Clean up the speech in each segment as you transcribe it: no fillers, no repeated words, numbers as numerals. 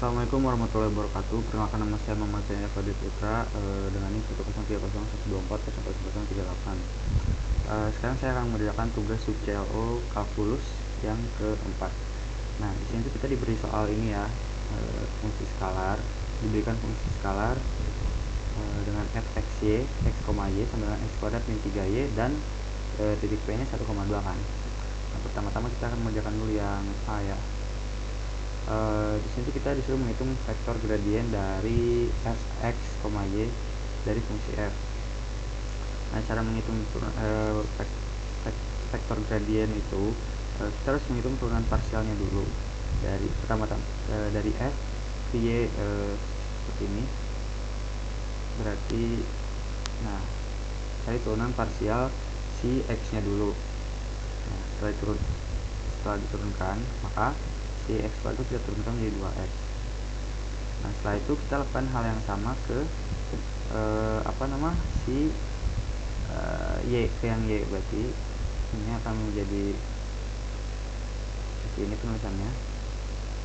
Assalamualaikum warahmatullahi wabarakatuh. Perkenalkan, nama saya Muhammad Zainal Fadil Putra, dengan NIM 1030124 Sekarang saya akan mengerjakan tugas sub CLO kalkulus yang keempat. Nah, di sini kita diberi soal ini ya, fungsi skalar, diberikan fungsi skalar dengan f(x, y), x, y sama dengan x kuadrat min 3y dan titik p nya 1,2 kan. Nah, pertama-tama kita akan mengerjakan dulu yang a ya. Di sini kita disuruh menghitung vektor gradien dari f(x, y) dari fungsi f. Nah, cara menghitung vektor gradien itu kita harus menghitung turunan parsialnya dulu. Dari pertama-tama dari f y seperti ini. Berarti nah, cari turunan parsial si x-nya dulu. Nah, setelah diturunkan, maka si x itu kita turunkan menjadi 2x. Nah, setelah itu kita lakukan hal yang sama ke si y, ke yang y. Berarti ini akan menjadi seperti ini penulisannya.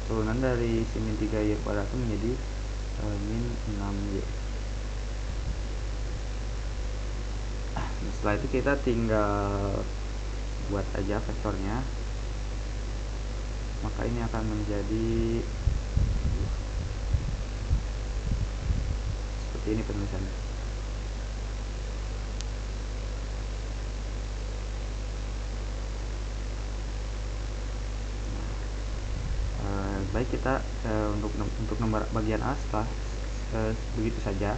Turunan dari si min 3y kuadrat itu menjadi min 6y. Setelah itu kita tinggal buat aja vektornya, maka ini akan menjadi seperti ini penulisannya. Baik, kita untuk nomor bagian A setelah begitu saja.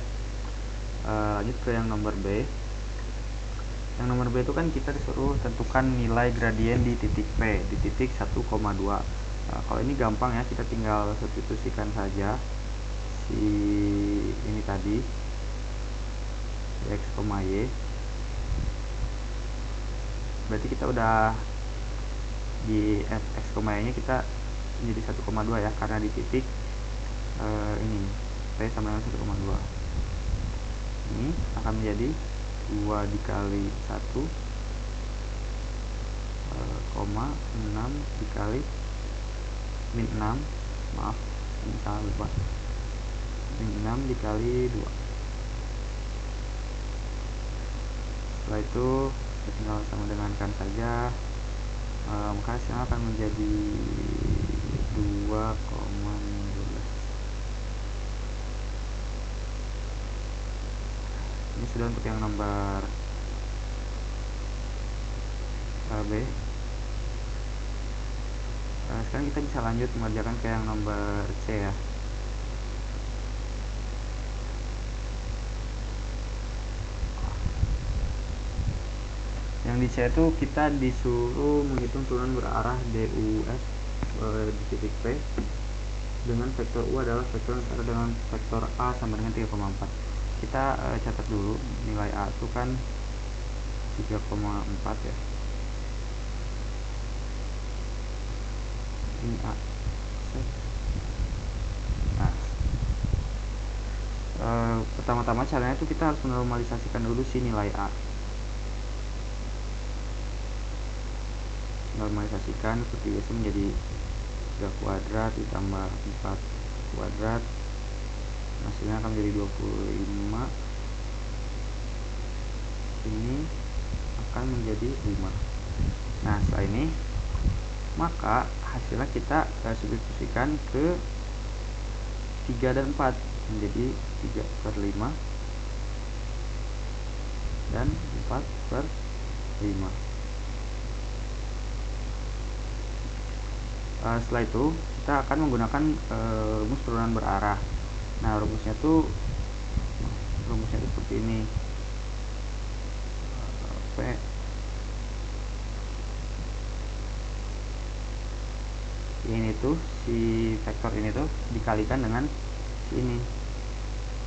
Lanjut ke yang nomor B. Yang nomor B itu kan kita disuruh tentukan nilai gradien di titik P, di titik 1,2. Nah, kalau ini gampang ya, kita tinggal substitusikan saja si ini tadi, x, y. Berarti kita udah di f(x, y) nya kita menjadi 1,2 ya, karena di titik ini P sama dengan 1,2. Ini akan menjadi 2 dikali 1, 6 dikali min 6, maaf ini salah lupa, min 6 dikali 2. Setelah itu kita tinggal sama dengankan saja, maka hasilnya akan menjadi 2,12. Ini sudah untuk yang nomor B. Sekarang kita bisa lanjut mengerjakan ke yang nomor C ya. Yang di C itu kita disuruh menghitung turunan berarah DUF di titik P dengan vektor U adalah vektor yang setara dengan vektor A sama dengan 3,4. Kita catat dulu nilai A itu kan 3,4 ya. Ini A. Nah, pertama-tama caranya itu kita harus menormalisasikan dulu si nilai A. Normalisasikan seperti biasa menjadi 3 kuadrat ditambah 4 kuadrat, hasilnya akan menjadi 25. Ini akan menjadi 5. Nah, setelah ini maka hasilnya kita substitusikan ke 3 dan 4 menjadi 3/5 dan 4/5. Setelah itu kita akan menggunakan rumus turunan berarah. Nah, rumusnya itu seperti ini. P ini tuh si vektor ini tuh dikalikan dengan si ini,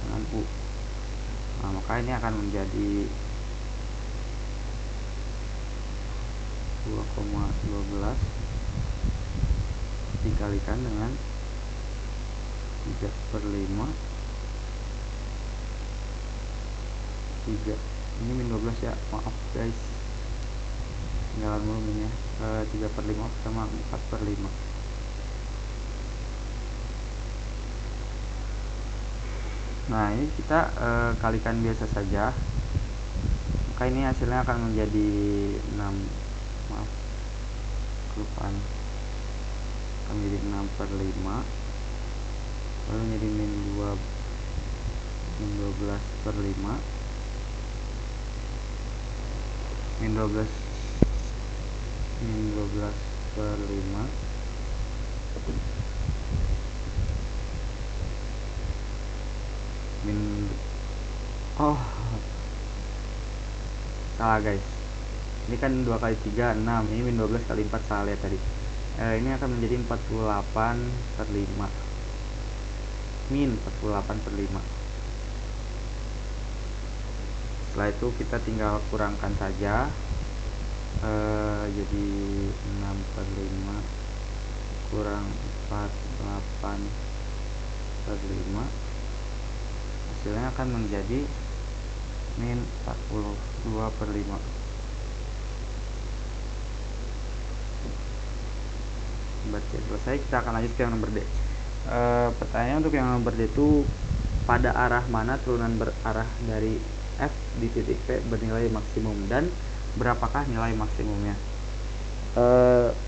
dengan U. Nah, maka ini akan menjadi 2,12 dikalikan dengan 3/5. 3 ini min 12 ya, maaf guys, tinggalan mulu minnya. 3/5 sama 4/5. Nah, ini kita kalikan biasa saja, maka ini hasilnya akan menjadi 6, maaf kelupaan, akan menjadi 6/5, lalu menjadi min 12/5, min 12 per 5, oh salah guys, ini kan 2 kali 3 6, ini min 12 kali 4 salah lihat tadi. Ini akan menjadi 48/5, min 48/5. Setelah itu kita tinggal kurangkan saja, jadi 6/5 kurang 48/5, hasilnya akan menjadi min 42/5. Baca selesai, kita akan lanjut ke yang nomor D. Pertanyaan untuk yang nomor D itu, pada arah mana turunan berarah dari F di titik P bernilai maksimum dan berapakah nilai maksimumnya?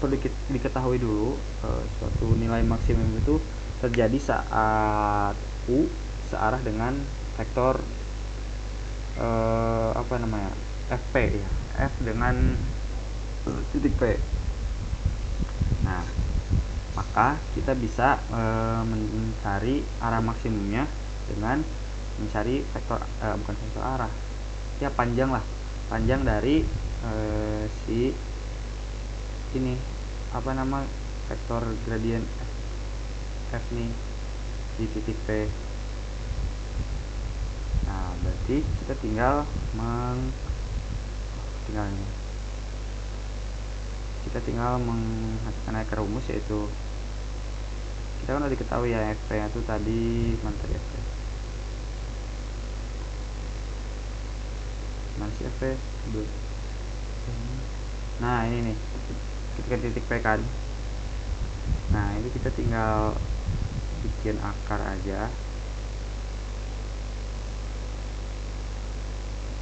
Perlu diketahui dulu, suatu nilai maksimum itu terjadi saat U searah dengan vektor FP ya, F dengan titik P. Nah, maka kita bisa mencari arah maksimumnya dengan mencari vektor bukan vektor arah ya, panjang dari si ini vektor gradien F nih di titik P. Nah, berarti kita tinggal menghasilkan akar rumus, yaitu kita kan udah diketahui ya FP nya itu tadi mana FP masih FP. Nah, ini nih ketika titik P kan. Nah, ini kita tinggal bikin akar aja,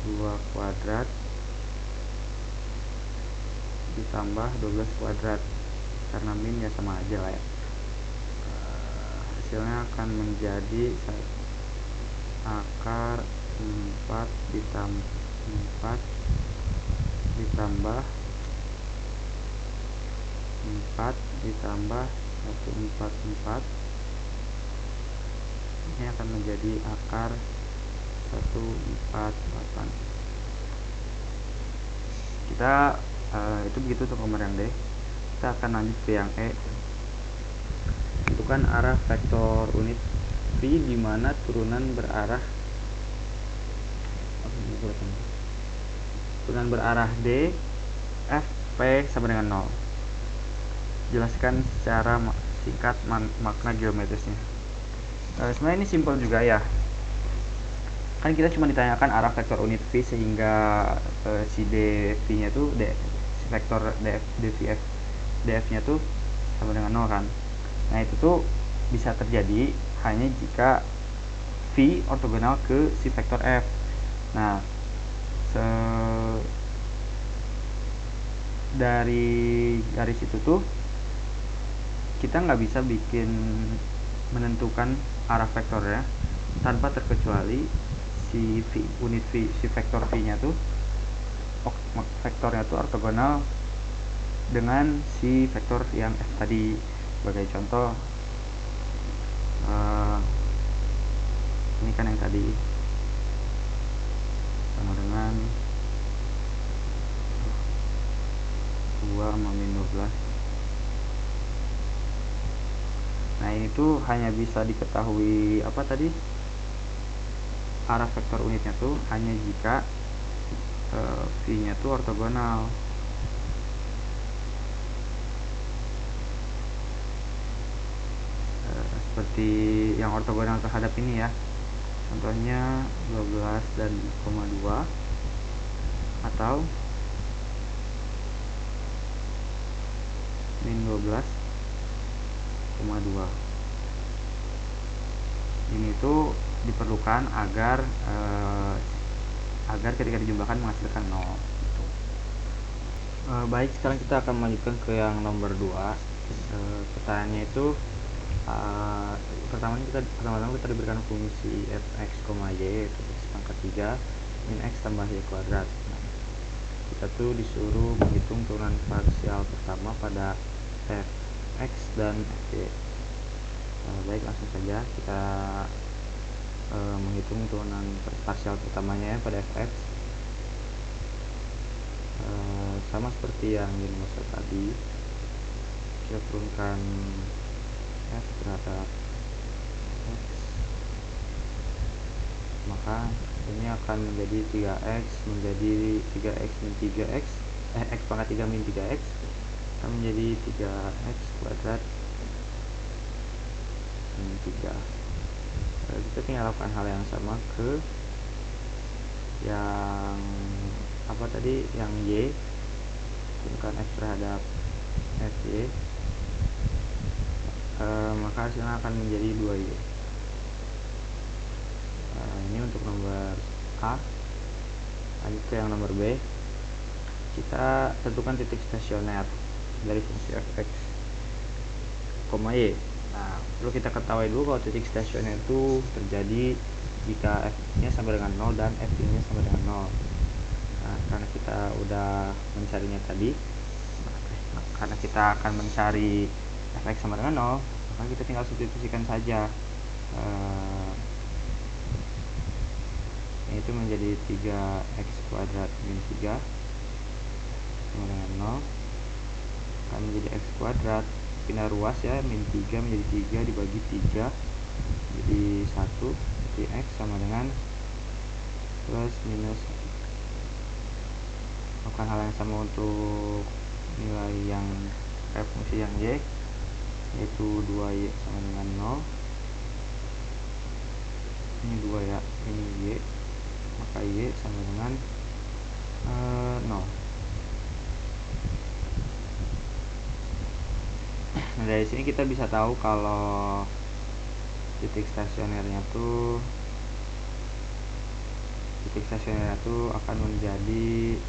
2 kuadrat ditambah 12 kuadrat, karena min ya sama aja lah ya. Hasilnya akan menjadi akar 4 ditambah 144. Ini akan menjadi akar 148. Kita itu begitu untuk nomor yang D. Kita akan lanjut ke yang E. Tentukan arah vektor unit V di mana turunan berarah D, F, P sama dengan 0. Jelaskan secara singkat makna geometrisnya. Sebenarnya ini simpel juga ya. Kan kita cuma ditanyakan arah vektor unit V, sehingga si dV nya tuh si vektor df nya tuh sama dengan 0 kan. Nah, itu tuh bisa terjadi hanya jika V ortogonal ke si vektor F. Nah, dari garis itu tuh kita nggak bisa menentukan arah vektornya tanpa terkecuali si vektor V nya tuh vektornya tuh ortogonal dengan si vektor yang F tadi. Sebagai contoh, ini kan yang tadi sama dengan 2 sama min 12. Nah, ini tuh hanya bisa diketahui arah vektor unitnya tuh hanya jika V nya tuh ortogonal. Seperti yang ortogonal terhadap ini ya, contohnya 12 dan 2, atau min 12,2. Ini tuh diperlukan agar ketika dijumlahkan menghasilkan 0 gitu. Baik, sekarang kita akan melanjutkan ke yang nomor 2. Pertanyaannya itu pertama-tama kita diberikan fungsi fx, y yaitu x pangkat 3 min x tambah y kuadrat. Nah, kita tuh disuruh menghitung turunan parsial pertama pada fx dan fy. Baik, langsung saja kita menghitung turunan parsial pertamanya pada fx. Sama seperti yang di nomor 1 tadi, kita turunkan f terhadap x, maka ini akan menjadi 3x menjadi 3x min 3x, x pangkat 3 min 3x akan menjadi 3x kuadrat min 3. Kita tinggal lakukan hal yang sama ke yang apa tadi, yang y, turunkan f terhadap fy, maka hasilnya akan menjadi 2y. Ini untuk nomor A. Lanjut ke yang nomor B. Kita tentukan titik stasioner dari fungsi fx, y. Nah, perlu kita ketahui dulu kalau titik stasioner itu terjadi jika f-nya sama dengan 0 dan f-nya sama dengan 0. Nah, karena kita udah mencarinya tadi, karena kita akan mencari fx sama dengan 0, maka kita tinggal substitusikan saja. Itu menjadi 3x kuadrat min 3 sama dengan 0 akan menjadi x kuadrat, pindah ruas ya, min 3 menjadi 3 dibagi 3 jadi 1, jadi x sama dengan plus minus. Lakukan hal yang sama untuk nilai yang fungsi yang y, yaitu 2y sama dengan 0. Ini 2 ya, ini y, maka y sama dengan 0. Nah, dari sini kita bisa tahu kalau titik stasionernya tuh akan menjadi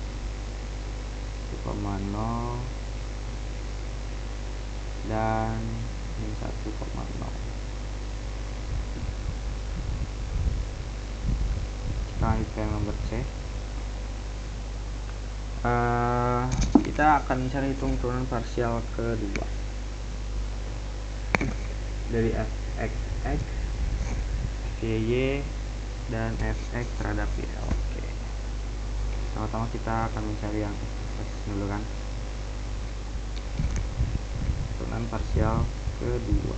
1,0 dan min 1,0. Kita lanjut ke yang nomor C. Kita akan mencari hitung turunan parsial kedua dari fx, fy, dan fx terhadap y. Oke. Pertama-tama kita akan mencari yang fx dulu kan. Turunan parsial kedua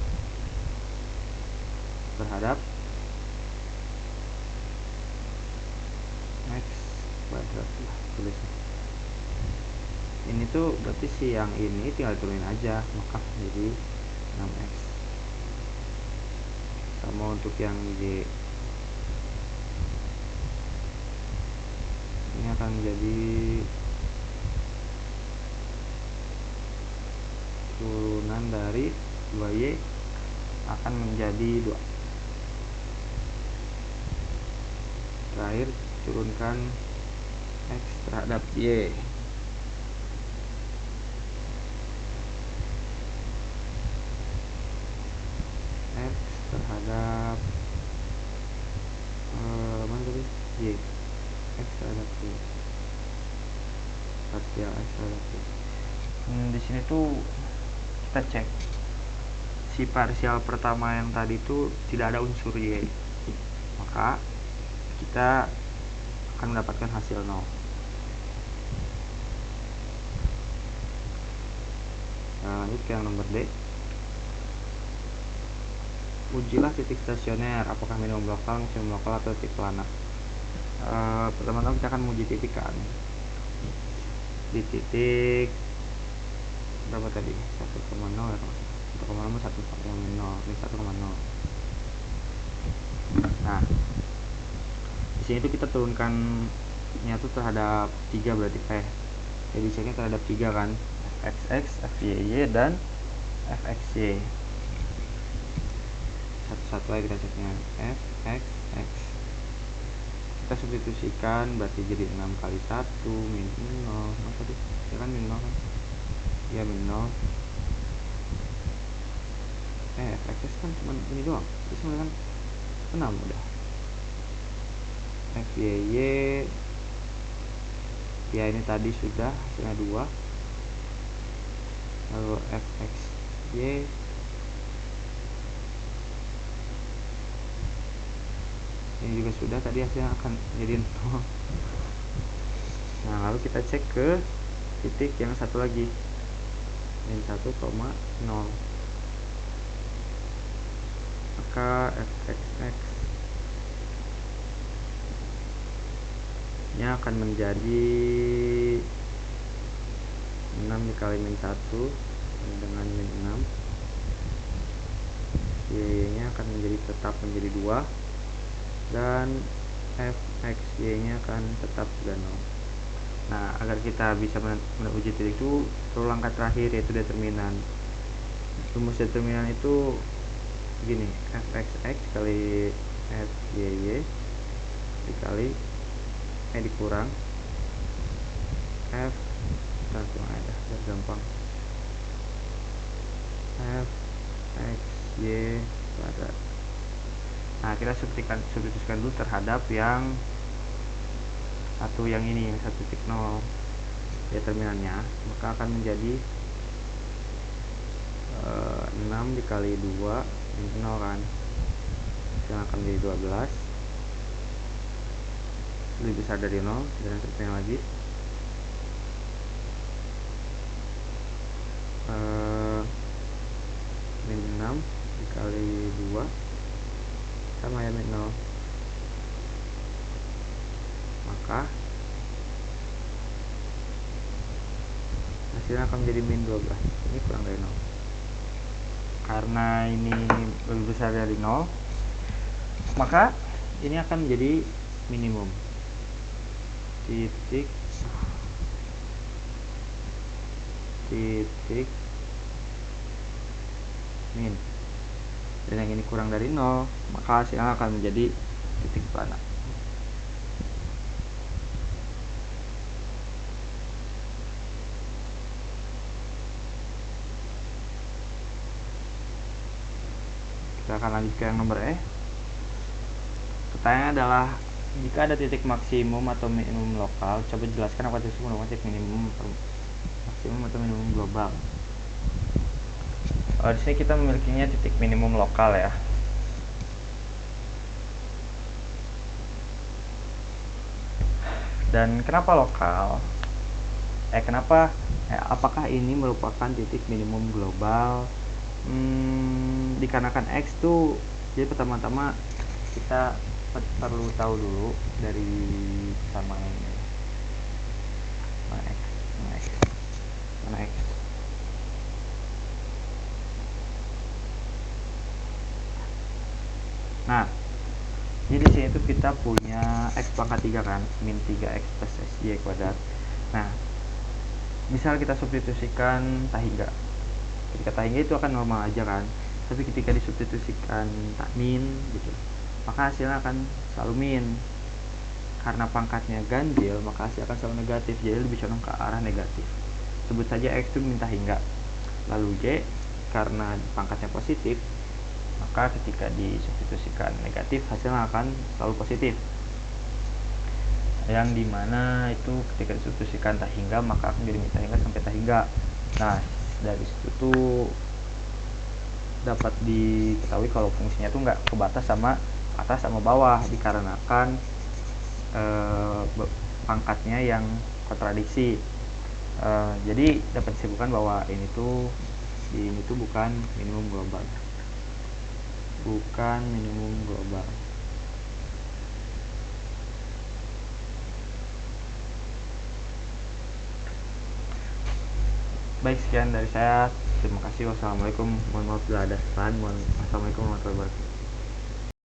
terhadap x kuadrat lah tulisnya. Ini tuh berarti si yang ini tinggal turunin aja, maka jadi 6x. Sama untuk yang y, ini akan menjadi turunan dari 2y akan menjadi 2. Terakhir turunkan x terhadap y. X terhadap mana tadi? Y. X terhadap y. Parsial x terhadap y. Di sini tuh kita cek si parsial pertama yang tadi tuh tidak ada unsur y, maka kita akan mendapatkan hasil 0. Lanjut ke yang nomor D. Ujilah titik stasioner, apakah minimum lokal, maksimum lokal, atau titik planar. Pertama-tama kita akan menguji titik kan. Di titik berapa tadi? 1,0 ya, 1,0 yang min 0, ini 1,0. Nah, di sini tuh kita turunkannya tuh terhadap 3 berarti jadi ceknya terhadap 3 kan, fxx, fy, dan fxy satu lagi kita ceknya f x x. Kita substitusikan berarti jadi 6 kali 1 min 0. Masa tuh ya kan min 0 kan, ya min 0. Fx kan cuma ini doang, terus kan 6 udah. Fyy ya ini tadi sudah hasilnya 2. Lalu fxy ini juga sudah, tadi hasilnya akan jadi 0. Nah lalu kita cek ke titik yang satu lagi min 1,0, maka fxx nya akan menjadi 6 dikali min 1 dengan min 6. Y nya akan menjadi tetap menjadi 2, dan fxy nya akan tetap juga 0. Nah agar kita bisa menuju titik itu perlu langkah terakhir, yaitu determinan. Rumus determinan itu begini, fxx kali fyy dikali dikurang f, langsung aja biar gampang, f x y kuadrat. Nah kita substitusikan dulu terhadap yang satu, yang ini, yang 1,0 determinannya, maka akan menjadi 6 dikali 2 min 0 kan, yang akan menjadi 12, lebih besar dari 0, dan seterusnya lagi. Min 6 dikali 2 sama ya min 0, maka hasilnya akan menjadi min 12. Ini kurang dari 0. Karena ini lebih besar dari 0, maka ini akan menjadi minimum. Titik min, dan yang ini kurang dari 0, maka hasilnya akan menjadi titik planar. Kita akan lanjut ke yang nomor E. Pertanyaannya adalah, jika ada titik maksimum atau minimum lokal, coba jelaskan apa itu merupakan titik minimum maksimum atau minimum global. Di sini kita memilikinya titik minimum lokal ya. Dan kenapa lokal? Apakah ini merupakan titik minimum global? Dikarenakan X tuh, jadi pertama-tama kita perlu tahu dulu dari sama ini, mana X. Nah, jadi di sini tuh kita punya X pangkat 3 kan, min 3X plus SY kuadrat. Nah, misal kita substitusikan tahingga. Ketika tahingga itu akan normal aja kan, tapi ketika disubstitusikan min gitu, maka hasilnya akan selalu min. Karena pangkatnya ganjil, maka hasilnya akan selalu negatif, jadi lebih condong ke arah negatif. Sebut saja X itu min tahingga. Lalu Y, karena pangkatnya positif, maka ketika disubstitusikan negatif, hasilnya akan selalu positif. Yang dimana itu ketika disubstitusikan tahingga, maka akan jadi min tahingga sampai tahingga. Nah, dari situ tuh dapat diketahui kalau fungsinya tuh nggak kebatas sama atas sama bawah, dikarenakan pangkatnya yang kontradiksi. Jadi dapat disimpulkan bahwa ini tuh bukan minimum global, Baik, sekian dari saya. Terima kasih. Wassalamualaikum. Mohon maaf bila ada kesalahan. Assalamualaikum warahmatullahi wabarakatuh.